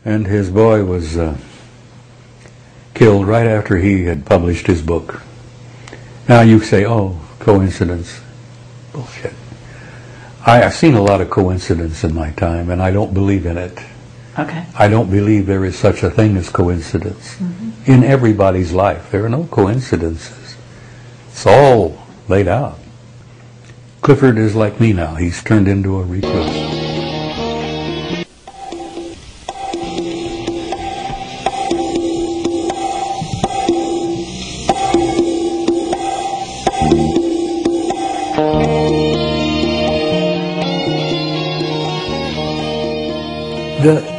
and his boy was killed right after he had published his book. Now you say, oh, coincidence. Bullshit. I've seen a lot of coincidence in my time, and I don't believe in it. Okay. I don't believe there is such a thing as coincidence. In everybody's life, there are no coincidences. It's all laid out. Clifford is like me now. He's turned into a recluse.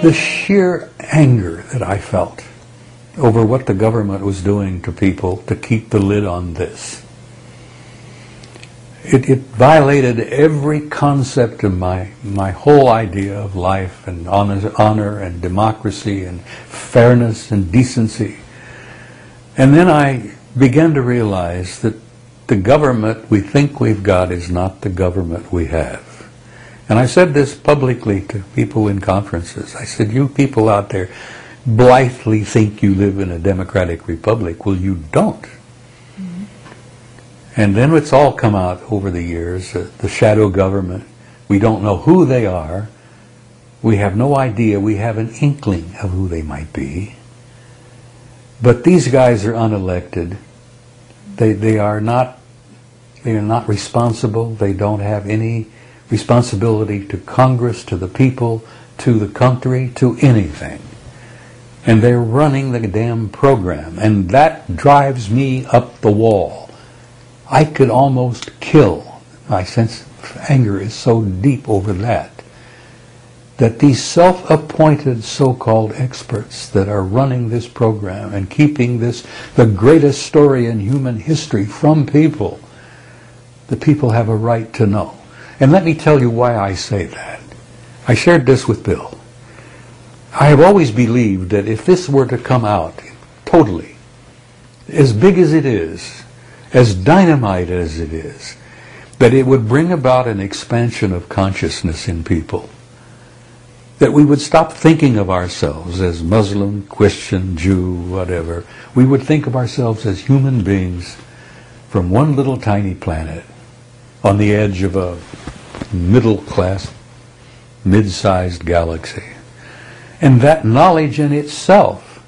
The sheer anger that I felt over what the government was doing to people to keep the lid on this. It violated every concept of my whole idea of life and honor and democracy and fairness and decency. And then I began to realize that the government we think we've got is not the government we have. And I said this publicly to people in conferences. I said, you people out there blithely think you live in a democratic republic. Well, you don't. And then it's all come out over the years, the shadow government. We don't know who they are. We have no idea. We have an inkling of who they might be. But these guys are unelected. They are not responsible. They don't have any responsibility to Congress, to the people, to the country, to anything. And they're running the damn program. And that drives me up the wall. I could almost kill. My sense of anger is so deep over that these self-appointed so-called experts that are running this program and keeping this the greatest story in human history from people, the people have a right to know. And let me tell you why I say that. I shared this with Bill. I have always believed that if this were to come out totally, as big as it is, as dynamite as it is, that it would bring about an expansion of consciousness in people. That we would stop thinking of ourselves as Muslim, Christian, Jew, whatever. We would think of ourselves as human beings from one little tiny planet on the edge of a middle-class, mid-sized galaxy. And that knowledge in itself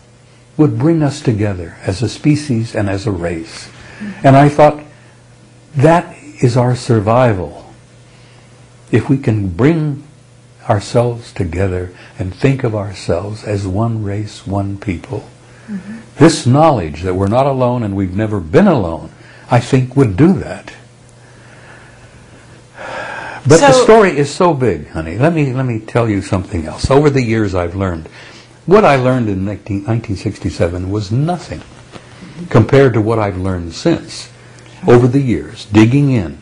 would bring us together as a species and as a race. And I thought, that is our survival. If we can bring ourselves together and think of ourselves as one race, one people. This knowledge that we're not alone and we've never been alone, I think would do that. But the story is so big, honey. Let me tell you something else. Over the years I've learned. What I learned in 1967 was nothing compared to what I've learned since. Over the years, digging in,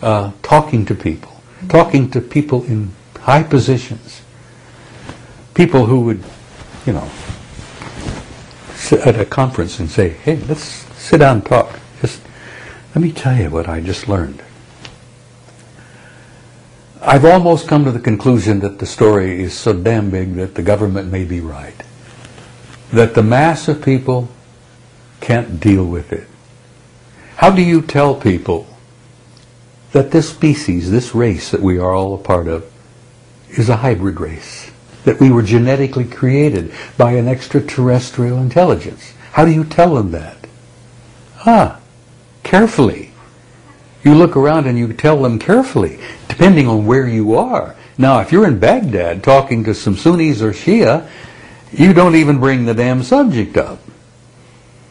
talking to people in high positions, people who would, sit at a conference and say, hey, let's sit down and talk. Just let me tell you what I just learned. I've almost come to the conclusion that the story is so damn big that the government may be right. That the mass of people can't deal with it. How do you tell people that this species, this race that we are all a part of, is a hybrid race? That we were genetically created by an extraterrestrial intelligence? How do you tell them that? Carefully. You look around and you tell them carefully, depending on where you are. Now, if you're in Baghdad talking to some Sunnis or Shia, you don't even bring the damn subject up.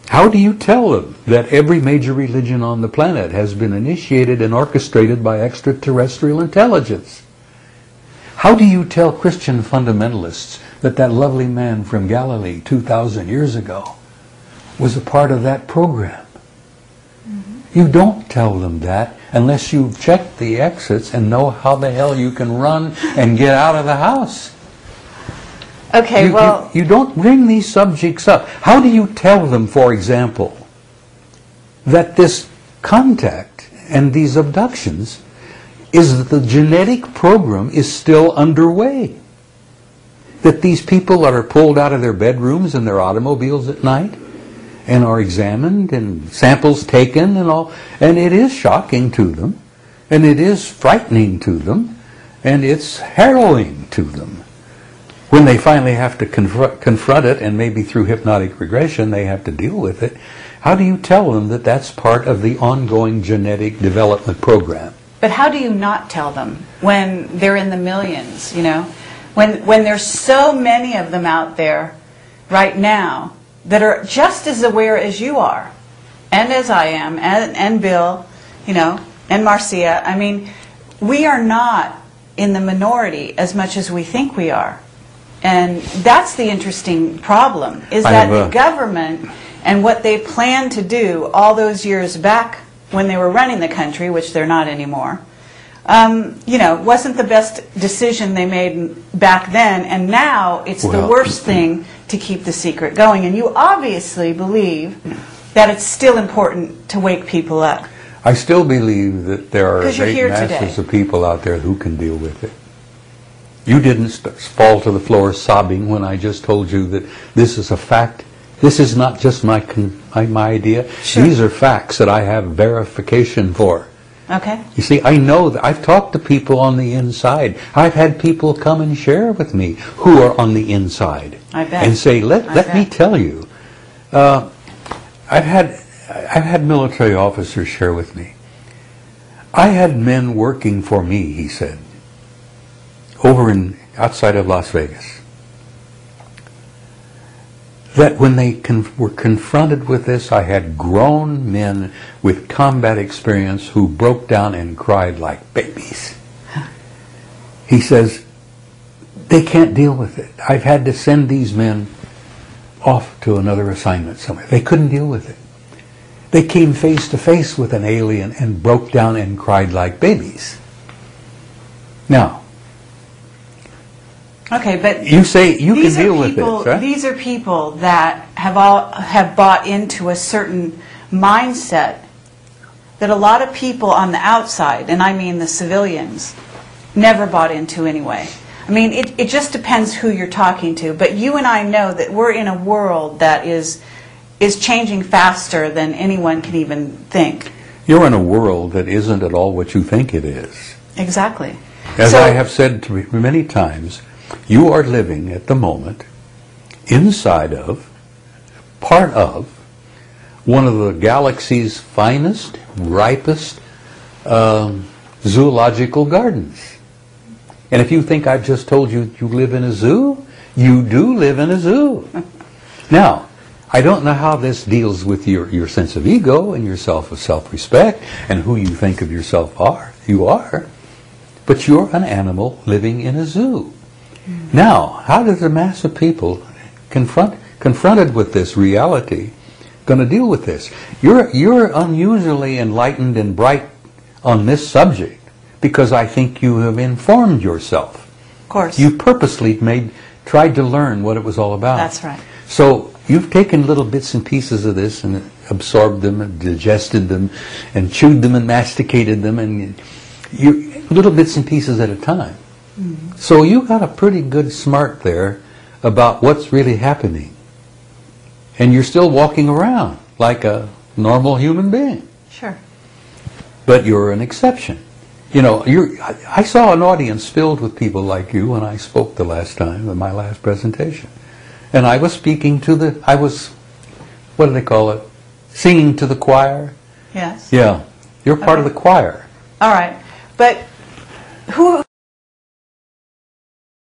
How do you tell them that every major religion on the planet has been initiated and orchestrated by extraterrestrial intelligence? How do you tell Christian fundamentalists that that lovely man from Galilee 2,000 years ago was a part of that program? You don't tell them that unless you've checked the exits and know how the hell you can run and get out of the house. Okay, you don't bring these subjects up. How do you tell them, for example, that this contact and these abductions is that the genetic program is still underway? that these people are pulled out of their bedrooms and their automobiles at night and are examined and samples taken and all, and it is shocking to them, and it is frightening to them, and it's harrowing to them. When they finally have to confront it, and maybe through hypnotic regression they have to deal with it, how do you tell them that that's part of the ongoing genetic development program? But how do you not tell them when they're in the millions, you know? When there's so many of them out there right now that are just as aware as you are, and as I am, and Bill, you know, and Marcia. I mean, we are not in the minority as much as we think we are. And that's the interesting problem, is that the government and what they planned to do all those years back when they were running the country, which they're not anymore, you know, wasn't the best decision they made back then, and now it's the worst thing to keep the secret going. And you obviously believe that it's still important to wake people up. I still believe that there are great masses today of people out there who can deal with it. You didn't fall to the floor sobbing when I just told you that this is a fact. This is not just my idea. Sure. These are facts that I have verification for. Okay. You see, I know that I've talked to people on the inside. I've had people come and share with me who are on the inside. I bet. And say, let me tell you. I've had military officers share with me. I had men working for me, he said, outside of Las Vegas, that when they were confronted with this, I had grown men with combat experience who broke down and cried like babies. He says, they can't deal with it. I've had to send these men off to another assignment somewhere. They couldn't deal with it. They came face to face with an alien and broke down and cried like babies. Now, okay, but you say you can deal with this, right? These are people that have bought into a certain mindset that a lot of people on the outside, and I mean the civilians, never bought into anyway. I mean, it just depends who you're talking to. But you and I know that we're in a world that is changing faster than anyone can even think. You're in a world that isn't at all what you think it is. Exactly. As I have said to you many times, you are living at the moment inside of, part of, one of the galaxy's finest, ripest zoological gardens. And if you think I've just told you you live in a zoo, you do live in a zoo. Now, I don't know how this deals with your sense of ego and your self-respect and who you think of yourself you are, but you're an animal living in a zoo. Now, how does a mass of people confronted with this reality going to deal with this? You're unusually enlightened and bright on this subject because I think you have informed yourself. Of course. You purposely tried to learn what it was all about. That's right. So you've taken little bits and pieces of this and absorbed them and digested them and chewed them and masticated them, and little bits and pieces at a time. Mm-hmm. So you got a pretty good smart there about what's really happening. And you're still walking around like a normal human being. Sure. But you're an exception. You know, I saw an audience filled with people like you when I spoke the last time in my last presentation. And I was speaking to what do they call it? Singing to the choir? Yes. Yeah. You're part of the choir. All right. But who